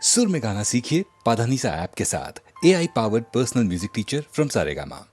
सुर में गाना सीखिए पाधानीसा ऐप के साथ। AI powered personal music teacher from Saregama.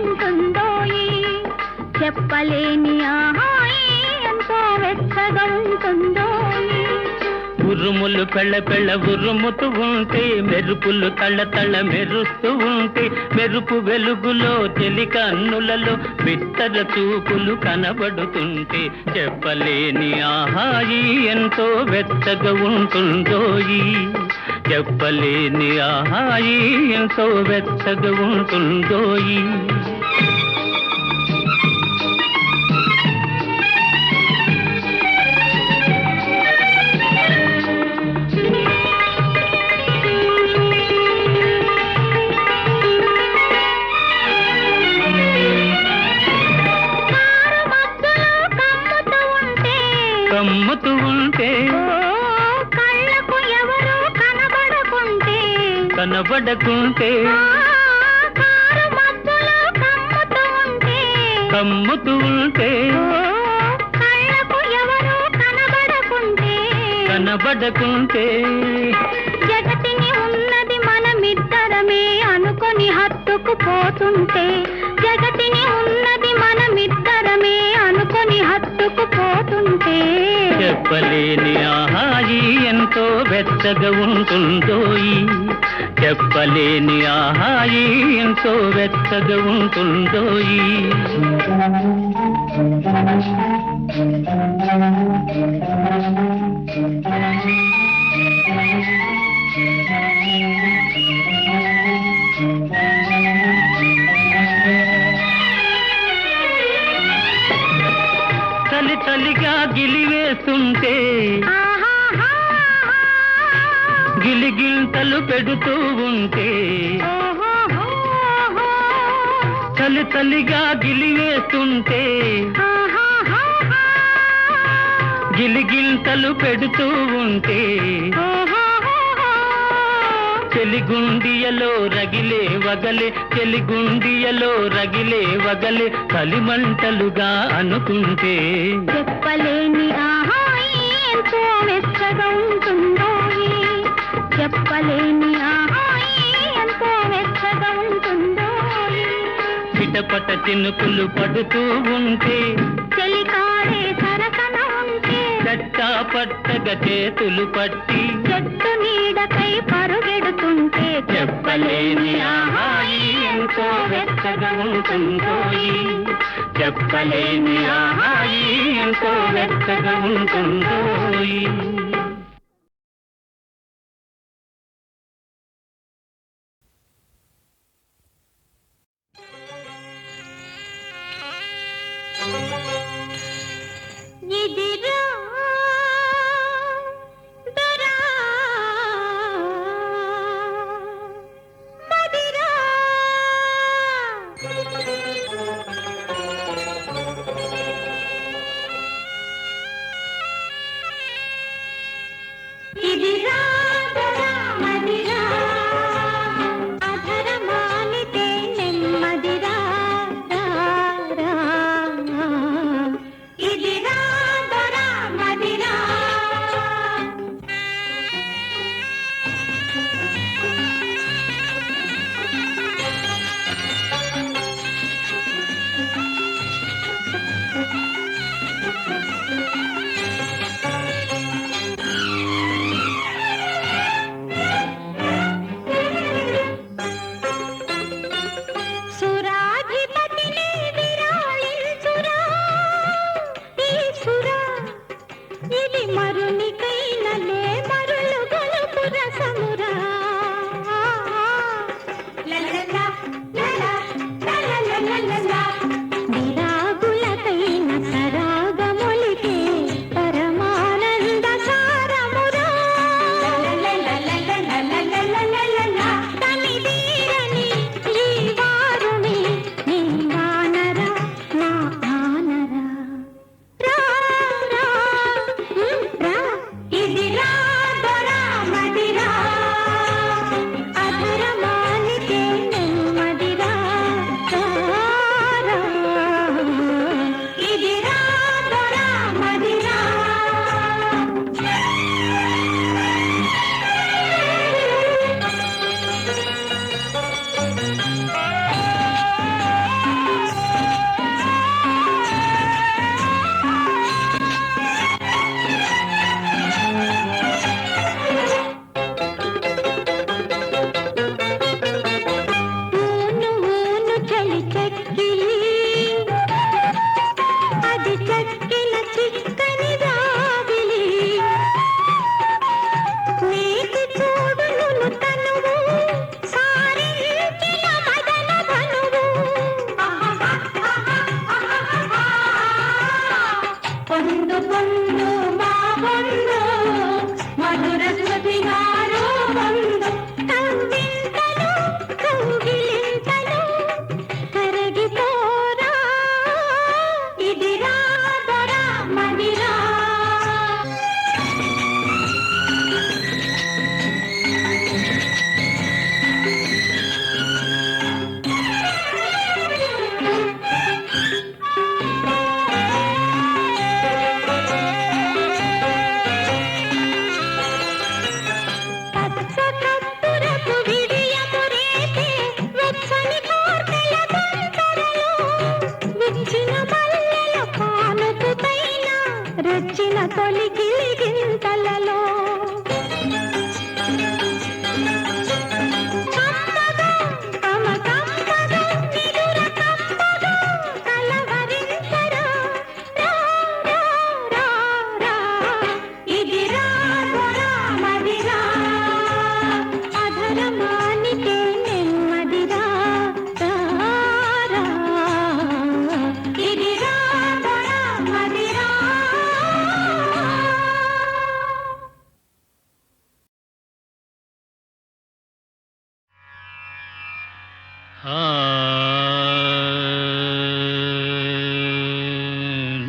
ఉంటుందోయి, చెప్పలేని ఆహాయి ఎంతో వెచ్చగా ఉంటుందోయి. ఉరుములు పెళ్ళ పెళ్ళ ఉరుముతూ ఉంటే, మెరుపులు తళ్ళ తళ్ళ మెరుస్తూ ఉంటే, మెరుపు వెలుగులో చెలి కన్నులలో బిత్తర చూపులు కనబడుతుంటే, చెప్పలేని ఆహాయి ఎంతో వెచ్చగా ఉంటుందోయి, చెప్పలేని ఆహాయి ఎంతో వెచ్చగా ఉంటుందోయి. కమ్ముతూ ఉంటే కళ్ళకు ఎవరు కనబడకుంటే, కనబడకుంటే కారు మబ్బులో కమ్ముతూ ఉంటే, కమ్ముతూ ఉంటే కళ్ళకు ఎవరు కనబడకుంటే, కనబడకుంటే జగతిని ఉన్నది మనమిద్దరమే అనుకొని హత్తుకుపోతుంటే, జగతిని ఉన్నది మనమిద్దరమే అనుకొని హత్తుకుపోతుంటే, చెప్పలేని ఆహాయి ఎంతో వెచ్చగా ఉంటుందోయి, చెప్పలేని ఆహాయి ఎంతో వెచ్చగా ఉంటుందోయి. చలి చలిగా గిలివేస్తుంటే, గిలిగింతలు పెడుతూ ఉంటే, చలి చలిగా గిలివేస్తుంటే, గిలిగింతలు పెడుతూ ఉంటే, చెలిగుండియలో రగిలే వగలే, చెలిగుండియలో రగిలే వగలే కలిమంటలుగా అనుకుంటే, చెప్పలేని ఆహాయి ఎంతో వెచ్చగా ఉంటుందోయి, చెప్పలేని ఆహాయి ఎంతో వెచ్చగా ఉంటుందోయి. చిటపట చినుకులు పడుతూ ఉంటే, చెలికాడే సరసన ఉంటే, చట్టా పట్టగా చేతులు పట్టి చెట్టు నీడకై పరుగెడుతుంటే, చెప్పలేని ఆహాయి ఎంతో వెచ్చగా ఉంటుందోయి, చెప్పలేని ఆహాయి ఎంతో వెచ్చగా ఉంటుందోయి. ఇదిరా దరా మదిరా, ఇదిరా దరా మదిరా, అధరమానితే నెమ్మదిరా, రా రా. ఇదిరా దరా మదిరా,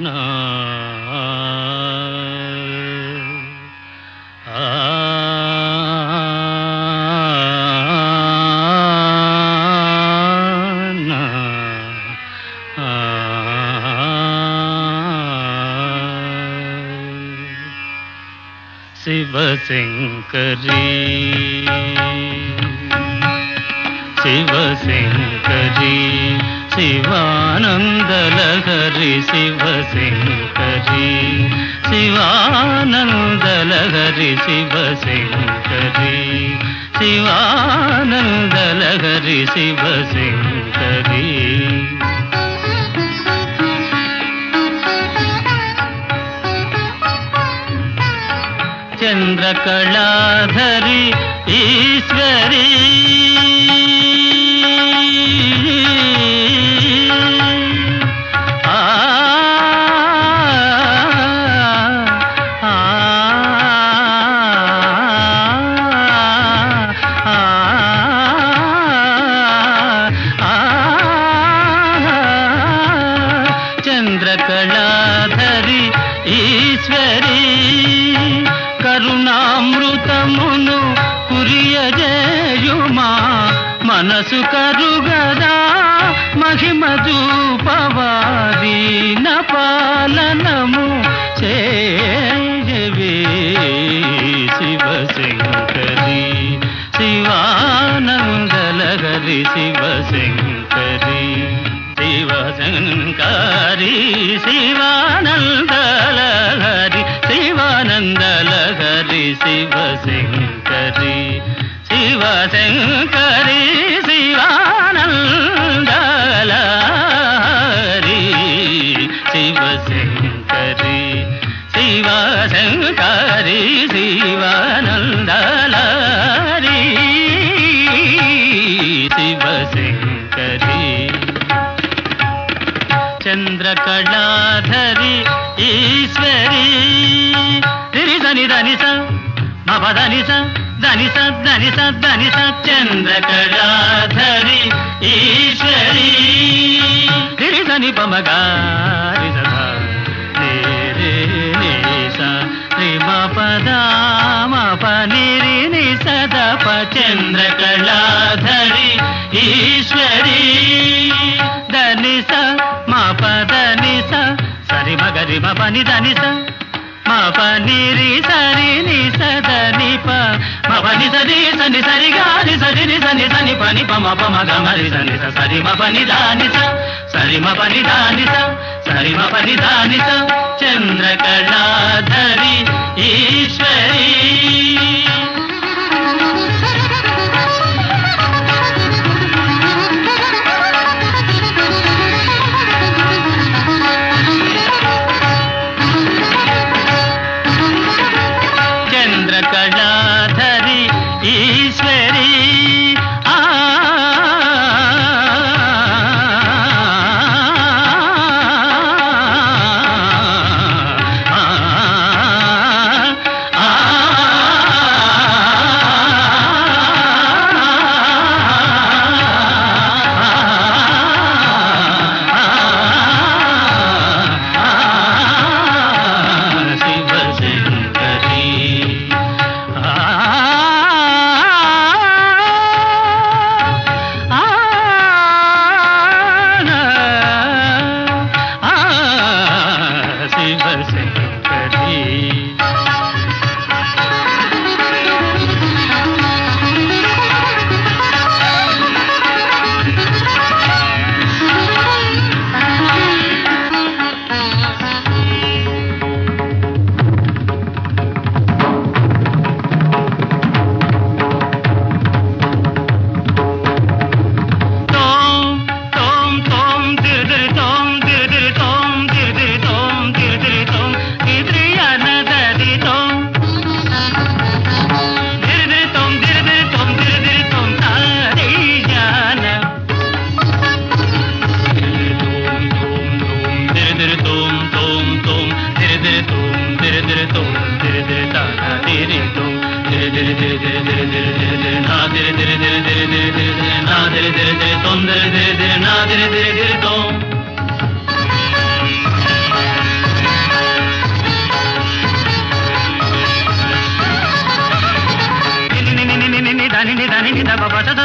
నా శివశంకరీ శివశంకరీ శివానందలహరి శివశంకరీ శివానందలహరి శివశంకరీ శివానందలహరి శివశంకరీ చంద్రకళాధరి ఈశ్వరీ చంద్రకళాధరి ఈశ్వరీ కరుణామృతమును కురియజేయుమా మనసు కరుగదా మహిమ చూపవాదీన పాలనము చేయవే శివశంకరీ శివానందలహరి శివశంకరీ శివశంకరీ శివానందలహరి శివానందలహరి శివశంకరీ శివశంకరీ శివానందలహరి శివశంకరీ శివశంకరీ శివానందలహరి శివశంకరీ చంద్రకళాధరి ఈశ్వరీ ధని ధని స మపదని స ధని స ధని స ధని స చంద్రకళాధరి ఈశ్వరీ గిరి ధని పమగారి సదా రే రే ని స రి మ పద మ ప ని రి ని సద ప చంద్రకళాధరి ఈశ్వరీ ధని స మ పద ని స సరి మగరి మ పని ధని స మా పని రి సరి ని సదని ప మా పని సరి సని సరి గాని సరి ని సని సని పని ప మ ప మ గ మ రి సని స సరి మ పని దాని స సరి మ పని దాని స సరి మ పని దాని స చంద్రకళాధరి ఈశ్వరీ చంద్రకళాధరి ఈశ్వరీ ఆ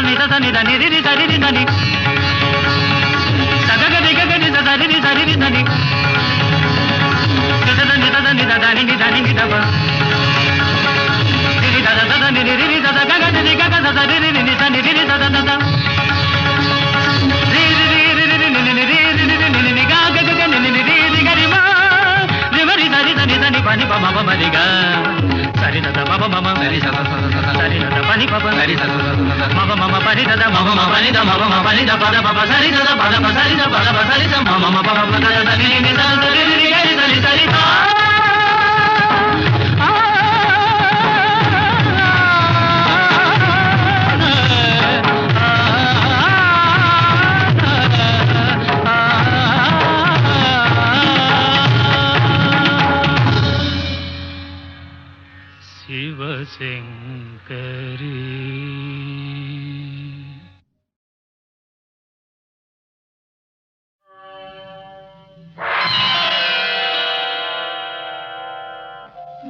నిద నిద నిరి సరి దని సగగది గగది సరి సరి దని నిద నిద నిద దని దని నిదవ నిరి దద దద నిరి దద గగది గగద సరి నిరి సని నిరి దద దద నిరి నిరి నిరి నిరి నిరి గగగ నిరి నిరి గరిమా నిరి సరి దని దని పని పమ మరిగా సరి దద మమ మమ సరి సద సరి దద పని పమ సరి దద మమ మమ పని దద మమ మమ పని ద మమ మమ పని ద పద పద సరి దద పద పద సరి ద పద పద సరి ద మమ మమ పద పద దద ని ని ద ద రి రి గరి సరి సరి ద శివశంకరీ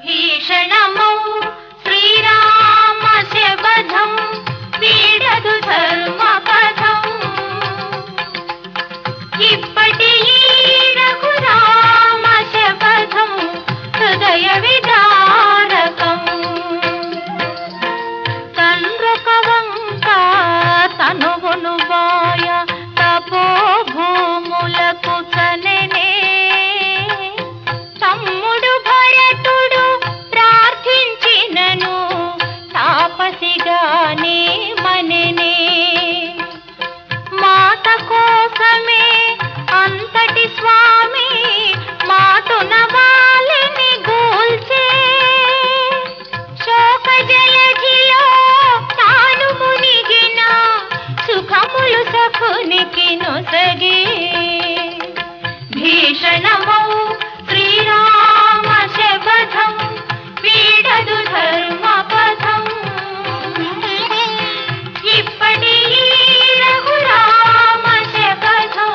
భీషణమౌ శ్రీరామ శబధం వీడదు ధర్మపథం ఇప్పటి ఈ రఘురామ శబధం హృదయ విదారకం తండ్రొక వంక తనువును బాయ తపోభూములకు చనెనే తమ్ముడు భరతుడు ప్రార్థించినను తాపసిగానే మనెనే మాట కోసమే అంతటి స్వామి మాటున వాలిని గూల్చే శోక జలధిలో తాను మునిగిన సుఖములు సఖునికి నొసగే భీషణమౌ శ్రీరామ శబధం వీడదు ధర్మపథం ఇప్పటి ఈ రఘురామ శబధం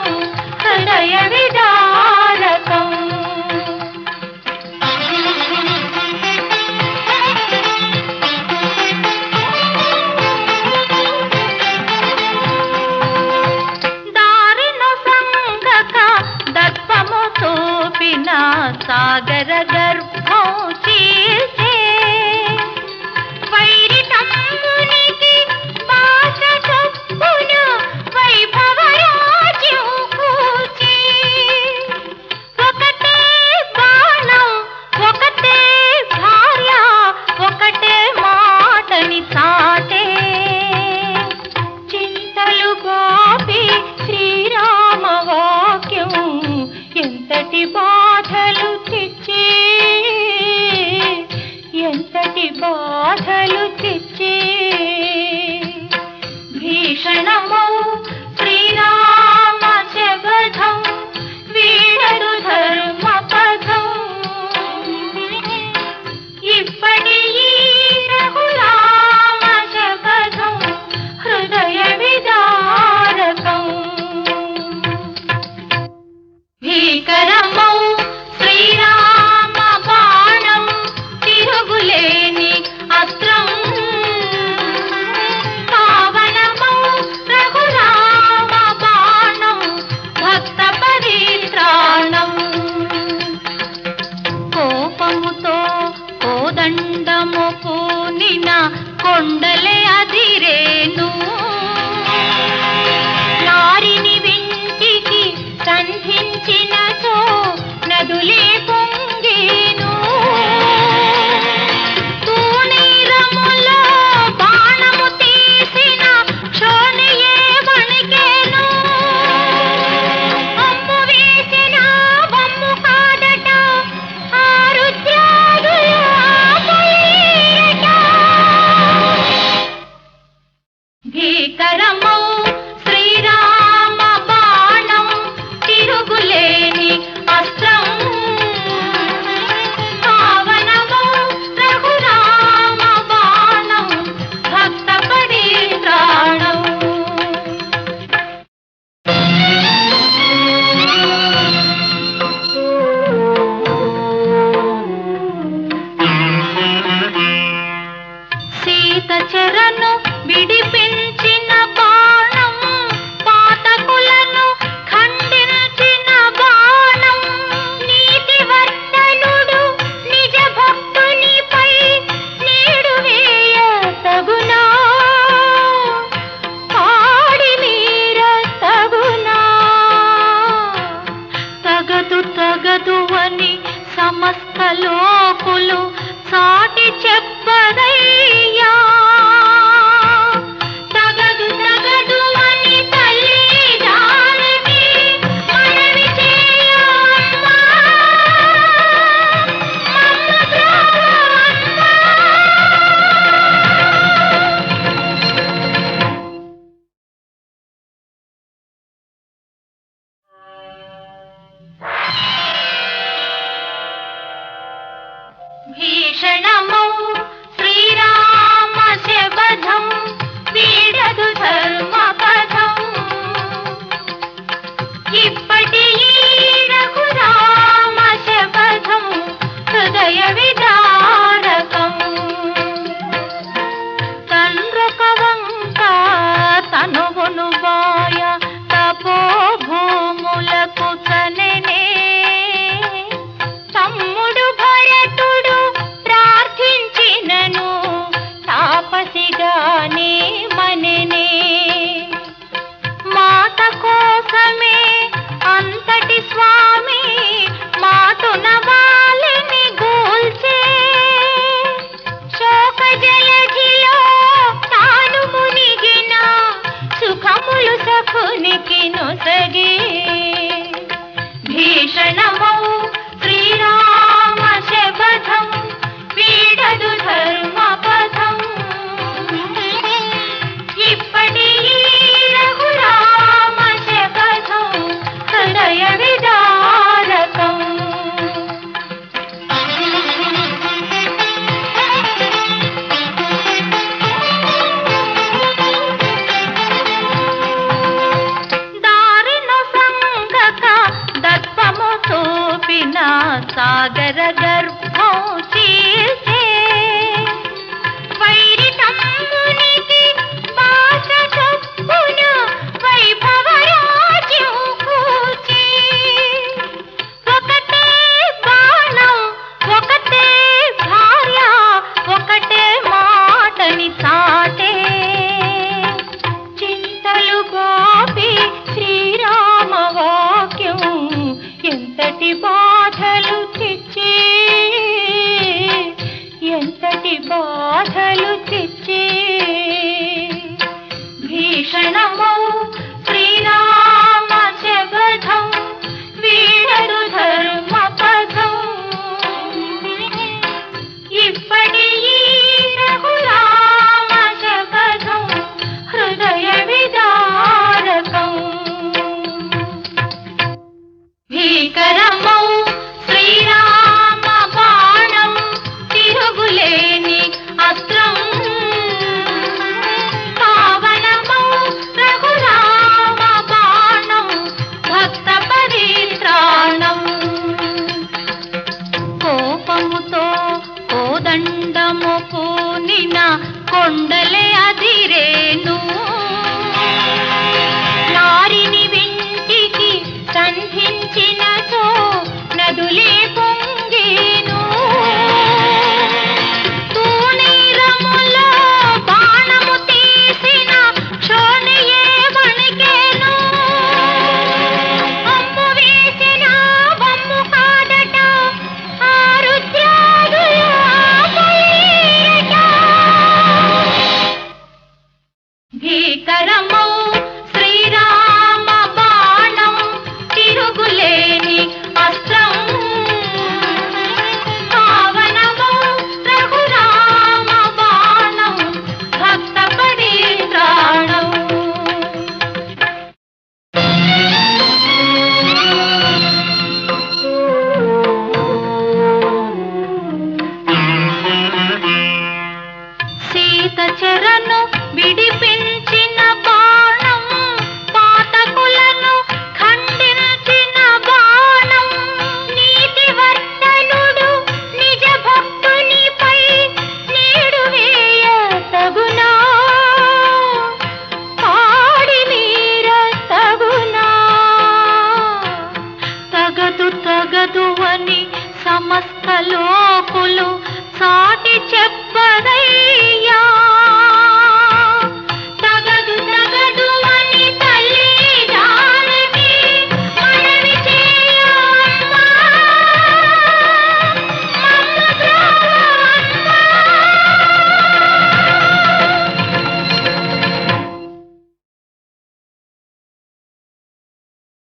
హృదయ విదారకం దారిను సంగక దర్పము చూపిన సాగర గర్భం చీల్చే వైరి తమ్మునికి బాస చొప్పున వైభవ రాజ్యం కూర్చి ఒకటే బాణం ఒకటే భార్య ఒకటే మాటని చాటే చింతలు గోపి శ్రీరామ వాక్యం ఎంతటి బాధలు తెచ్చే ఎంతటి బాధలు తెచ్చే భీషణమౌ శ్రీరామ శబధం వీడదు ధర్మపథం ఇప్పటి ఈ రఘురామ శబధం హృదయ విదారకం భీకరమౌ శ్రీరామ బాణం తిరుగులేని అస్త్రం తగదు అని సమస్త లోకులు సాటి చెప్పదయ్యా. తగదు తగదు అని తల్లి జానకి మనవి చేయమ్మా. మమ్మ బ్రోవమ్మా. భీషణమౌ శ్రీరామ శబధం వీడదు ధర్మపథం. ఇప్పటి ఈ రఘురామ శబధం హృదయ విదారకం. తండ్రొక వంక తనువును బాయ తపోభూములకు చనెనే. తమ్ముడు భరతుడు ప్రార్థించినను తాపసిగానే మనెనే. మాత కోసమే అంతటి స్వామి మాటున వాలిని గూల్చే. శోక జలధిలో తాను మునిగిన సుఖములు సఖునికి నొసగే. భీషణమౌ శ్రీరామ శబధం వీడదు ధర్మపథం. ఇప్పటి ఈ రఘురామ శబధం హృదయ విదారకం. దారిను సంగక దర్పము చూపిన సాగర గర్భం చీల్చే. వైరి తమ్మునికి భాష చొప్పున వైభవ రాజ్యం కూర్చి. ఒకటే బాణం ఒకటే భార్య ఒకటే మాటని చాటే. చింతలు గోపి శ్రీరామ వాక్యం ఎంతటి బాధలు తెచ్చే. ఎంతటి బాధలు తెచ్చే. భీషణమౌ శ్రీరామ శబధం వీడదు ధర్మపథం. ఇప్పటి ఈ రఘురామ శబధం హృదయ విదారకం. భీకరమౌ శ్రీరామ బాణం తిరుగులేని అస్త్రం. పావనమౌ రఘురామ బాణం భక్త పరిత్రాణం. కోపముతో కోదండము పూనిన కొండలే అదిరేను. నారిని వింటికి సంధించినచో నదులే పొంగేను. తూనీరములో బాణము తీసిన క్షోణియే వణికేను. అమ్ము వేసిన వమ్ము కాదట ఆ రుద్రాదులు ఆపలేరట. భీకరమౌ శ్రీరామ బాణం తిరుగులేని అస్త్రం. పావనమౌ రఘురామ బాణం భక్త పరిత్రాణం. సీత చెరను విడిపించిన బాణం. పాతకులను ఖండించిన బాణం. నీతివర్తనుడు నిజ భక్తునిపై నీడు వేయ తగునా. పాడి మీర తగునా. తగదు తగదు అని సమస్త లోకులు